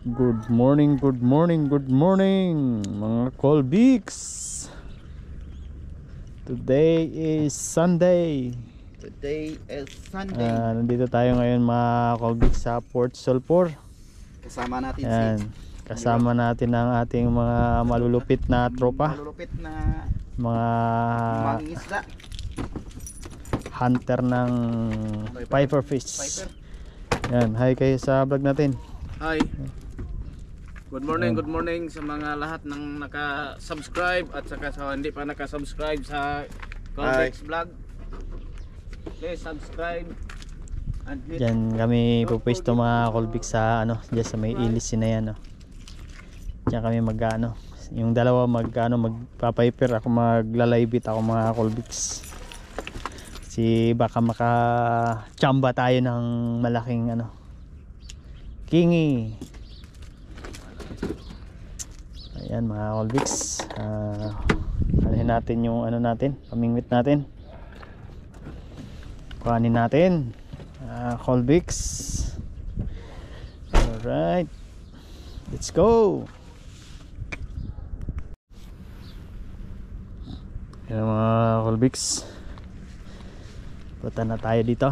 Good morning, good morning, good morning mga Colbigs. Today is Sunday. Nandito tayo ngayon mga Colbigs sa Port Sulphur. Kasama natin kasama natin ang ating mga malulupit na tropa. Mga mangingisda, hunter ng Piper fish. Yan, hi kayo sa vlog natin. Hi. Good morning sa mga lahat ng naka-subscribe at saka sa hindi pa naka-subscribe sa Colbigs Vlog. Please subscribe and hit. Diyan kami pupwesto mga Colbigs sa diyan sa may ilis na yan. Diyan kami yung dalawa magpapiper, ako maglalibit ako mga Colbigs. Baka maka-chamba tayo ng malaking kingi. Ayan mga Colbigs, alhin natin yung pamingwit natin, kuhanin natin Colbigs. Alright, let's go. Ayan mga Colbigs, punta na tayo dito.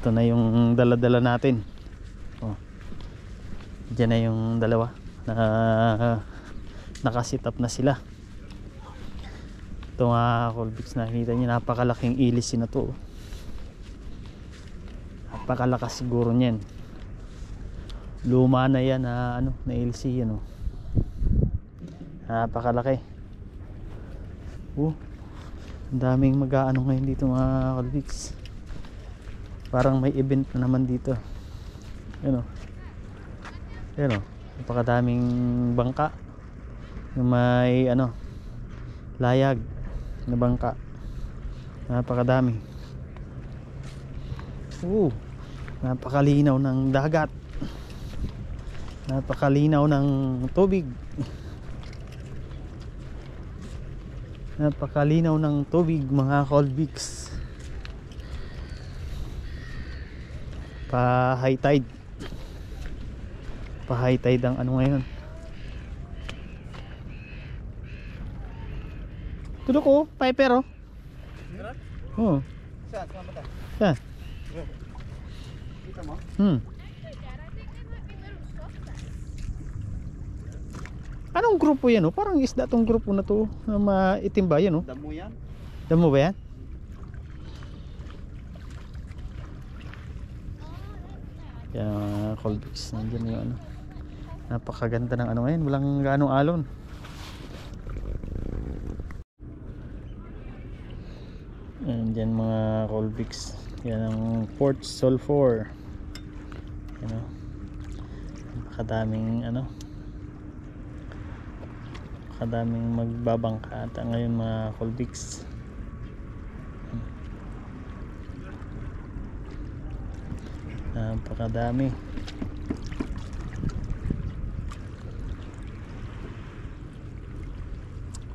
Ito na yung dala-dala natin. Diyan na yung dalawa na nakasit up na sila. Ito nga Colbigs, nakita nyo napakalaking ilis na to. Napakalakas siguro nyan. Luma na yan na ilis yan. Napakalaki. Ang daming mag-aano ngayon dito mga Colbigs. Parang may event na naman dito. Ayan napakadaming bangka. Yung may layag na bangka. Napakadami. Napakalinaw ng dagat. Napakalinaw ng tubig. Napakalinaw ng tubig mga Colbigs. Pa high tide ang ngayon. Tudok ko, Piper Saan? Kita mo? Anong grupo yan Parang isda tong grupo na to na maitim ba yan Damo yan? Damo ba yan? Yan Colbigs, nandiyan yung napakaganda ng ngayon, walang ganong alon. Nandiyan mga Colbigs, yan ang Port Sulphur. Napakadaming napakadaming magbabangka ata ngayon mga Colbigs. Napakadami.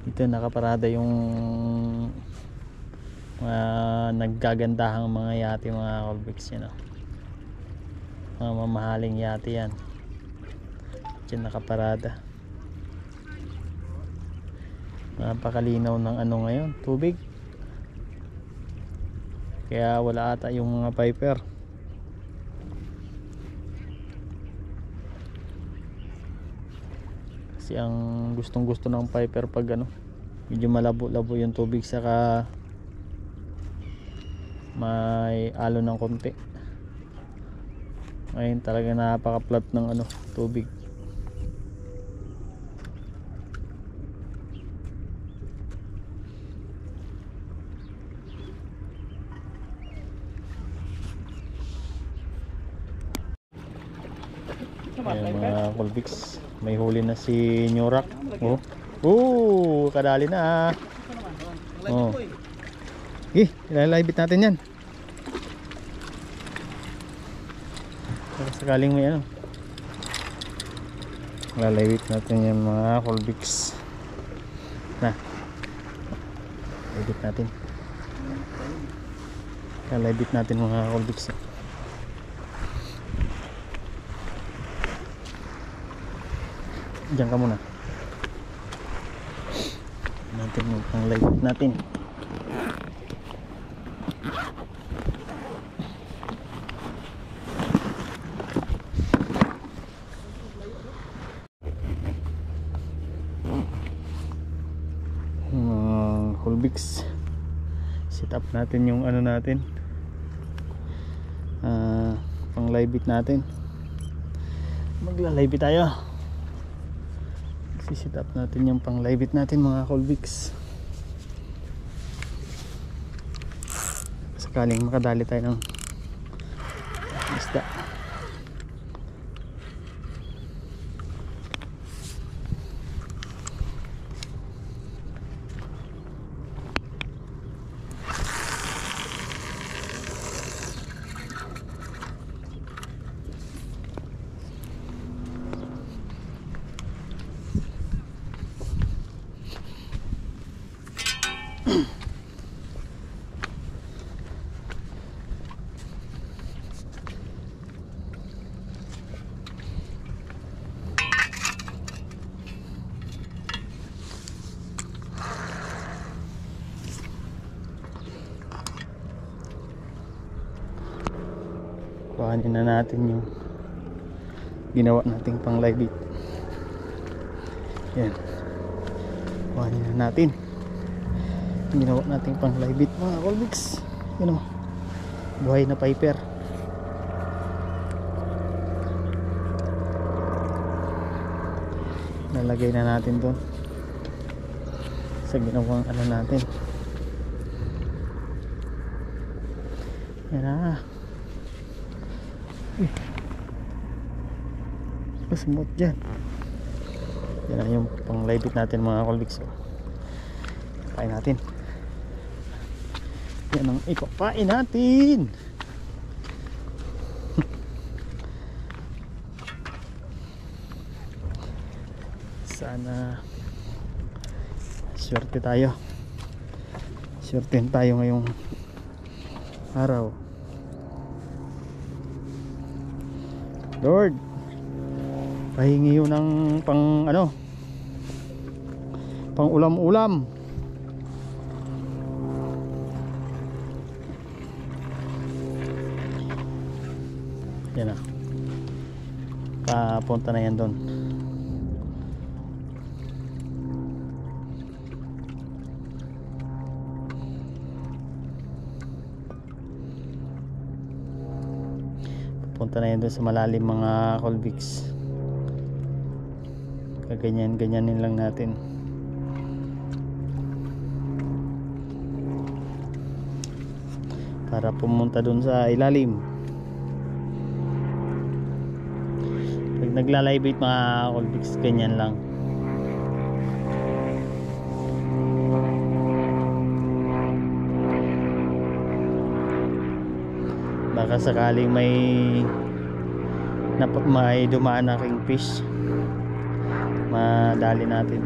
Dito nakaparada yung mga naggagandahang mga yate mga Colbigs mga mamahaling yate yan. Diyan nakaparada. Napakalinaw ng ngayon, tubig. Kaya wala ata yung mga Piper. Kasi ang gustong gusto ng Piper pag medyo malabo-labo yung tubig, saka may alon ng konti. Ngayon talaga napaka-flat ng tubig. Ayan mga Colbigs, may huli na si Nyorak. Kadali na. Ilalibit natin yan. Sakaling may ilalibit natin yan mga Colbigs. Ilalibit natin. Ilalibit natin mga Colbigs. Diyan ka muna. Natin yung pang live natin. Colbix. Set up natin yung ano natin. Pang live bit natin. Magla-live bit tayo. Set up natin yung pang live bit natin mga Colbix. Sakaling makadali tayo ng isda. Kuhanin na natin yung ginawa nating pang live bit. Yan. Kuhanin na natin yung ginawa nating pang live bit mga Colbix. Yan o. Buhay na piper. Nalagay na natin doon sa ginawang ano natin. Yan na. Smooth dyan. Yan na yung pang live bit natin mga Colbix. Ipapain natin. Yan ang ipapain natin. Sana swerte tayo. Swertein tayo ngayong araw. Lord, pahingi yun ng pang ano, pang ulam-ulam. Yan na. Papunta na yan doon. Papunta na yan doon sa malalim mga Colbix. Kaganyan-ganyanin lang natin. Para pumunta doon sa ilalim. Pag nagla-live mga Colbix, ganyan lang. Baka sakaling may dumaan na kingfish, madali natin.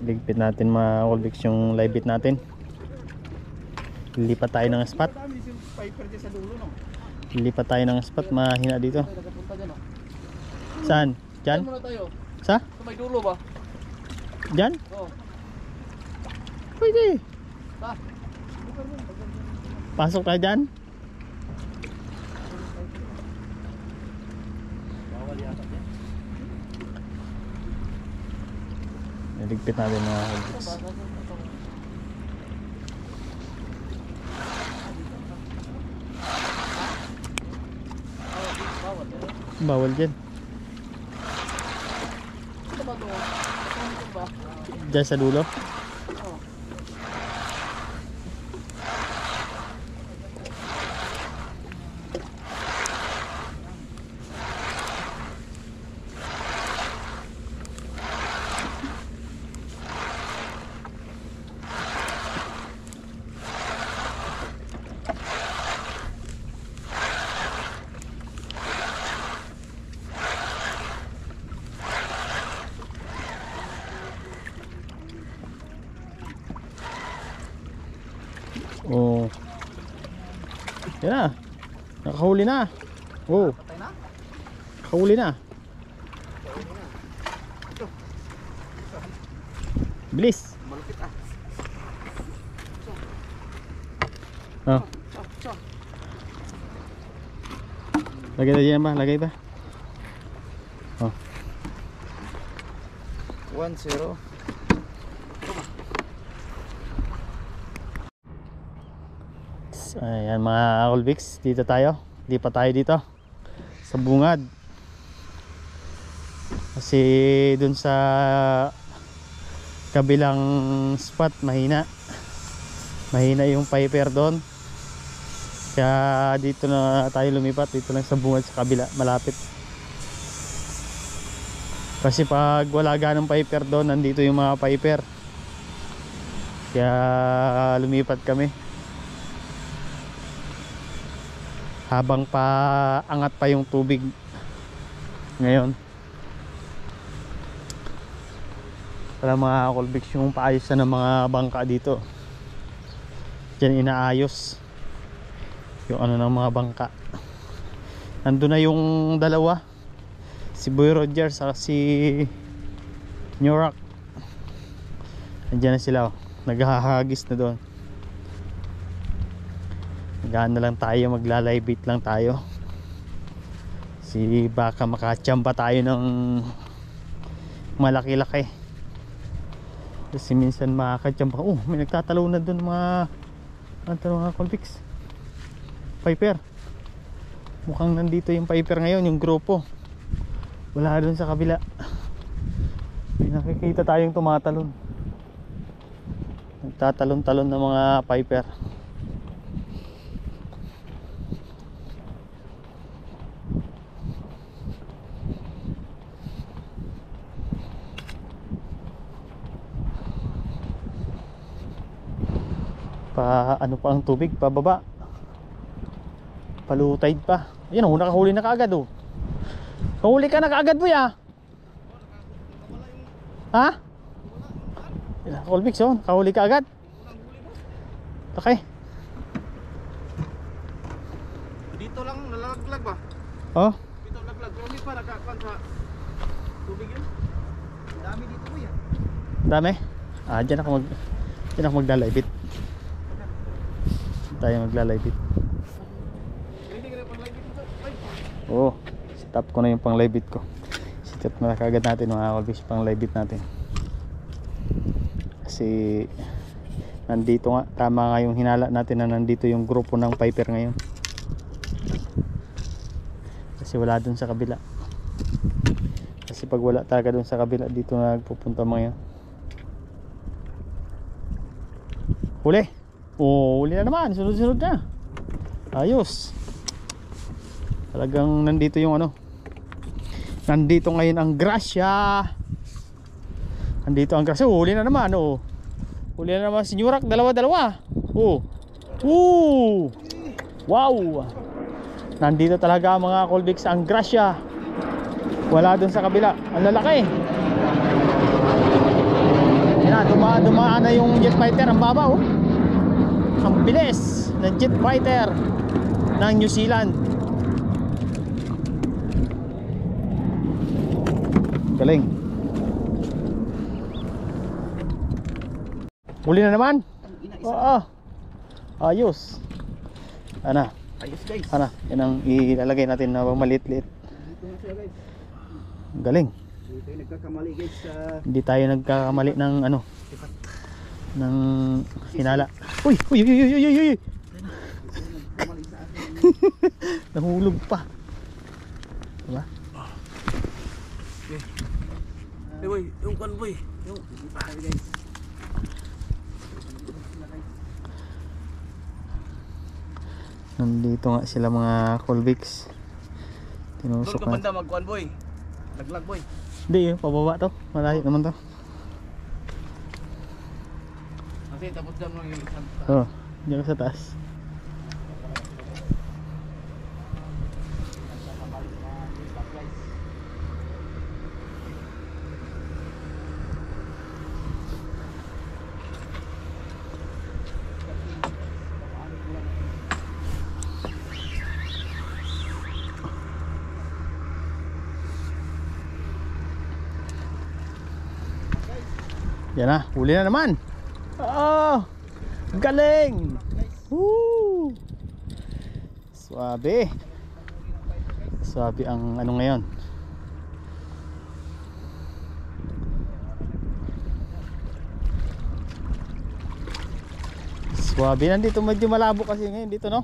Ligpit natin mga Colbix yung live bit natin. Lilipat tayo ng spot. Lilipat tayo ng spot, mahina dito. Saan? Diyan? Sa? Sa may dulo ba? Diyan? Oo. Pwede. Sa? Pasok tayo dyan. Bawal yata yan. Naligpit natin mga Colbix. Bawal dyan. Diyan sa dulo. Yan na. Nakahuli na. Oh. Patay na? Nakahuli na. Bilis. Malupit ah. Oh. Lagay na dyan ba? Lagay ba? Oh. 1-0. Ayan mga Colbix, dito tayo. Lipat tayo dito sa bungad. Kasi dun sa kabilang spot mahina yung piper doon. Kaya dito na tayo lumipat, dito lang sa bungad sa kabila, malapit. Kasi pag wala ganong piper doon, nandito yung mga piper. Kaya lumipat kami. Habang paangat pa yung tubig ngayon. Para mga Colbix yung paayos na ng mga bangka dito. Diyan inaayos yung ano ng mga bangka. Nandun na yung dalawa, si Boy Rogers at si New Rock. Nandiyan na sila, naghahagis na doon. Gaan na lang tayo, magla-live bait lang tayo. Si baka makachamba tayo ng malaki-laki. Kasi minsan makakachamba. Oh, may nagtatalo na doon mga Colbix. Piper. Mukhang nandito yung Piper ngayon, yung grupo. Wala doon sa kabila. May nakikita tayong tumatalon. Nagtatalon-talon ng mga Piper. Ano pa ang tubig pababa, palutide pa. Ayun oh, nakahuli na kaagad oh. Kahuli ka na kaagad boy ah. Ha? Colbix oh, nakahuli ka agad. Okay. Dito lang nalalaglag ba? Oh. Dito nalaglag. Hindi pa nakakuan sa tubig yun. Dami dito boy ah. Dami? Diyan ako maglalibit. Tayo maglalibit. Hindi ka na pang live dito. Oo, stop ko na yung pang libit ko. Sitat na kagad natin mga Colbix, pang libit natin. Kasi nandito nga, tama nga yung hinala natin na nandito yung grupo ng Piper ngayon. Kasi wala dun sa kabila. Kasi pag wala talaga dun sa kabila, dito na nagpupunta mga yan. Huli! Oh, huli na naman, sunod-sunod na. Ayos. Talagang nandito yung ano. Nandito ngayon ang grasya. Nandito ang grasya. Oh, huli na naman oh. Huli na naman si New Rock, dalawa-dalawa. Oh. Woo! Wow! Nandito talaga mga Colbix ang grasya. Wala dun sa kabila. Ang lalaki. Yan na, dumaan na yung jet fighter. Ang baba oh. Ang bilis ng jet fighter ng New Zealand. Galing. Huli na naman. Oo. Ayos. Ana. Ayos guys. Ana, yan ang ilalagay natin na maliit-liit. Dito na sila guys. Galing. Dito yung nagkakamali guys sa Hindi tayo nagkakamali ng ano, ng hinala. Uy, uy, uy, uy, uy, uy, uy. kamali sa akin. Nahulog pa. Diba? Eh boy, yung kan boy. Yung guys. Nandito nga sila mga Colbix. Doon Tinusok ka na. banda magkuan boy. Laglag boy. Hindi, pababa to. Malayo naman to. Kasi tapos dyan lang yung isang. Oh, diyan sa taas. Yan na, huli na naman. Oh, galing. Woo. Swabe. Swabe ang ano ngayon. Swabe, nandito medyo malabo kasi ngayon dito, no?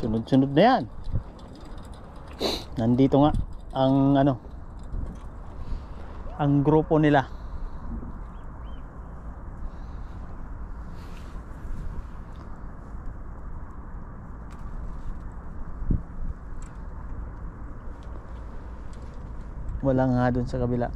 Sunod-sunod na yan. Nandito nga ang ano, ang grupo nila. Wala nga dun sa kabila.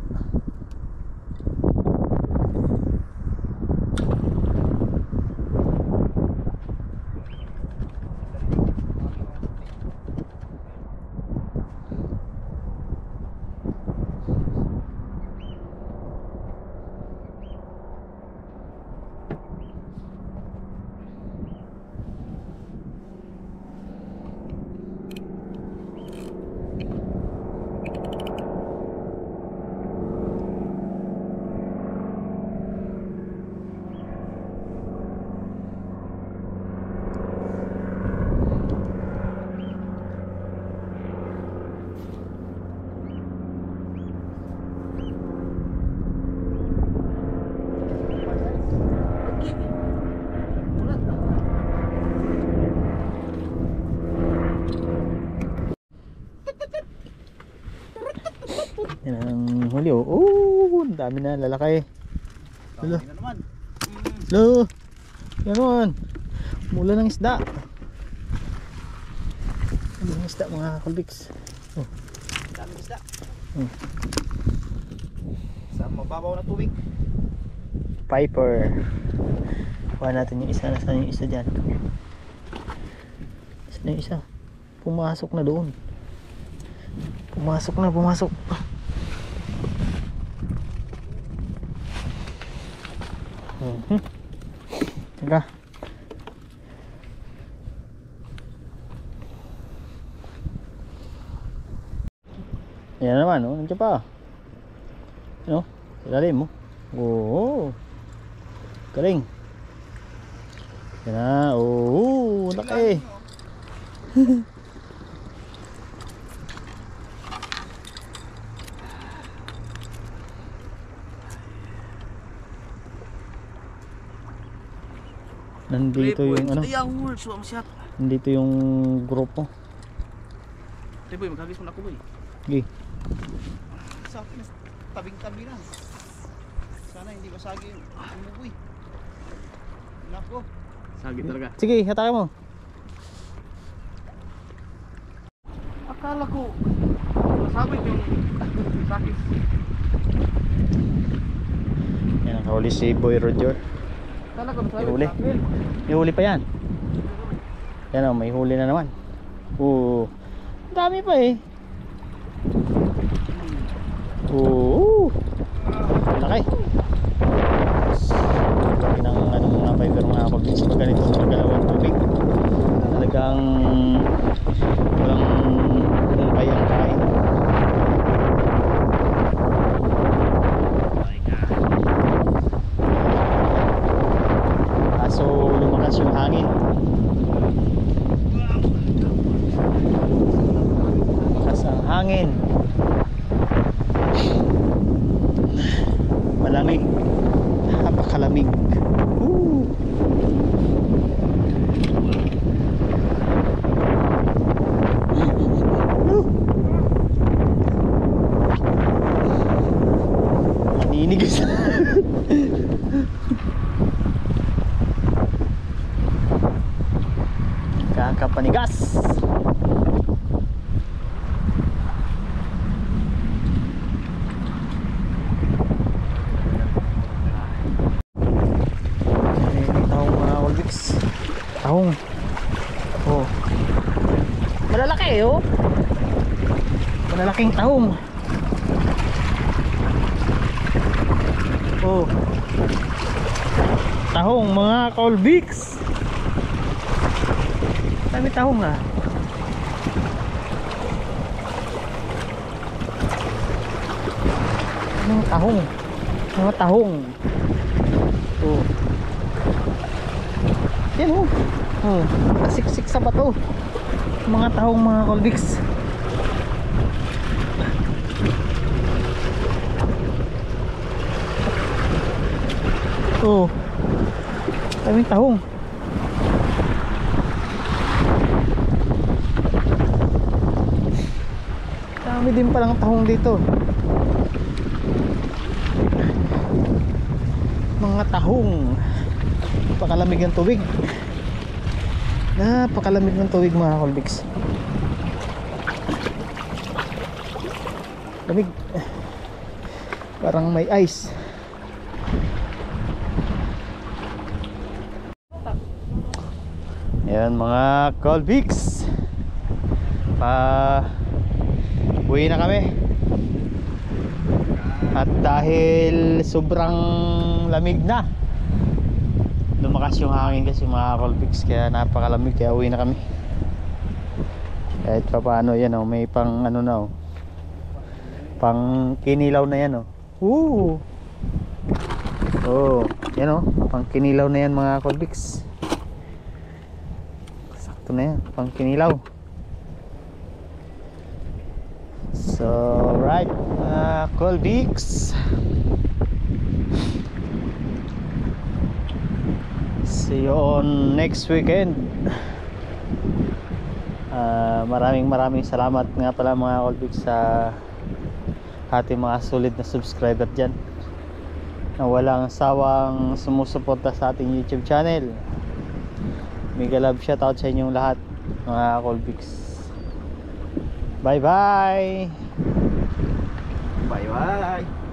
Yan ang huli, oh. Oh, ang dami na lalaki. Hello. Hello. Ganon. Mula ng isda. Ano ng isda mga kalbiks? Oh. Daming isda. Oh. Sa mababaw na tubig. Piper. Kuha natin yung isa. Nasaan yung isa dyan? Nasaan yung isa? Pumasok na doon. Pumasok na, pumasok. Teka. Ayan naman, oh. Nandiyan pa. Ano? Ilalim mo. Oo. Galing. Yan na. Oo. Laki. Nandito yung ano. Nandito yung grupo. Tay boy, maghagis mo na ako boy. Okay. Sa akin, tabing-tabi na. Sana hindi masagi yung boy. Nako. Sagi talaga. Sige, hatake mo. Akala ko masabit yung sakit. Yan ang huli si Boy Roger. Akala ko masabit. May huli. May huli pa yan. Yan o, may huli na naman. Oo. Dami pa eh. Oo. Laki. Laki ng ano mga fiber mga pag-mix pag ganito sa magalawang tubig. Talagang walang humpay ang kain. Kaso lumakas yung hangin. Lumakas ang hangin. Malamig. Napakalamig. Woo! Naninigas. Kakapanigas. May tahong mga Colbix. Tahong. Oh. Malalaki oh. Malalaking tahong. Oh. Tahong mga Colbix. Dami tahong ah. Mga tahong. Mga tahong. Oh. Yan oh. Oh, siksik sa bato. Mga tahong mga Colbix. Oh. Daming tahong. Dami din palang tahong dito. Mga tahong. Napakalamig ng tubig. Napakalamig ng tubig mga Colbix. Lamig. Parang may ice. Ayan mga Colbix. Uwi na kami. At dahil sobrang lamig na, lumakas yung hangin kasi mga Colbix, kaya napakalamig, kaya uwi na kami. Kahit pa paano yan oh, may pang ano na oh, pang kinilaw na yan oh. Woo! Oh, yan oh, pang kinilaw na yan mga Colbix. Sakto na yan, pang kinilaw. So right Colbix, see you on next weekend. Maraming salamat nga pala mga Colbix sa ating mga solid na subscriber dyan na walang sawang sumusuporta sa ating YouTube channel. Mega love shoutout sa inyong lahat mga Colbix. Bye bye. Bye bye.